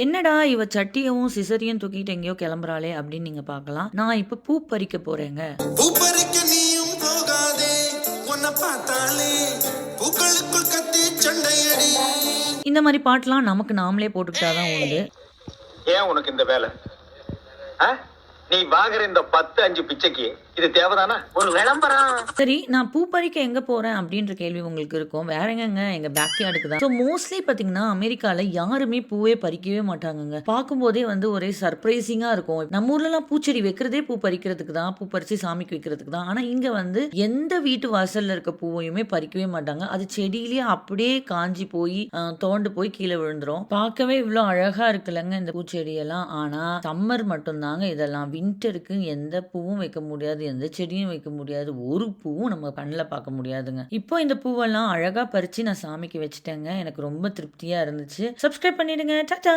என்னடா இவ சட்டியவும் சிசரியும் தூக்கிட்டு எங்கேயோ கிளம்புறாளே அப்படின்னு நீங்க பார்க்கலாம். நான் இப்ப பூ பறிக்க போறேங்க. பூ பறிக்க நீயும் போகாதே, உன்னை பார்த்தாலே பூக்களுக்குள் கத்தி சண்டையடி. இந்த மாதிரி பாட்டுலாம் நமக்கு நாமளே போட்டுக்கிட்டாதான் உண்டு. ஏன் உனக்கு இந்த வேலை? நீ வாங்குற இந்த 10-5 பிச்சைக்கு இது தேவைதானா? ஒரு விளம்பரம். சரி, நான் பூ பறிக்க எங்க போறேன் அப்படின்ற கேள்வி உங்களுக்கு இருக்கும். வேற எங்கங்க, எங்க பேக்யார்டுக்கு தான். ஸோ மோஸ்ட்லி பாத்தீங்கன்னா அமெரிக்கால யாருமே பூவே பறிக்கவே மாட்டாங்கங்க. பார்க்கும்போதே வந்து ஒரே சர்ப்ரைசிங்கா இருக்கும். நம்ம ஊர்லலாம் பூச்செடி வைக்கிறதே பூ பறிக்கிறதுக்கு தான், பூ பறிச்சு சாமிக்கு வைக்கிறதுக்கு தான். ஆனா இங்க வந்து எந்த வீட்டு வாசல்ல இருக்க பூவையுமே பறிக்கவே மாட்டாங்க. அது செடியிலேயே அப்படியே காஞ்சி போய் தோண்டு போய் கீழே விழுந்துரும். பார்க்கவே இவ்வளோ அழகா இருக்குல்லங்க இந்த பூச்செடியெல்லாம். ஆனா சம்மர் மட்டும்தாங்க இதெல்லாம். வின்டருக்கு எந்த பூவும் வைக்க முடியாது, எந்த செடியும் வைக்க முடியாது, ஒரு பூவும் நம்ம கண்ணில் பார்க்க முடியாதுங்க. இப்போ இந்த பூவெல்லாம் அழகா பறிச்சு நான் சாமிக்கு வச்சுட்டேங்க. எனக்கு ரொம்ப திருப்தியா இருந்துச்சு. சப்ஸ்கிரைப் பண்ணிடுங்க. டாடா.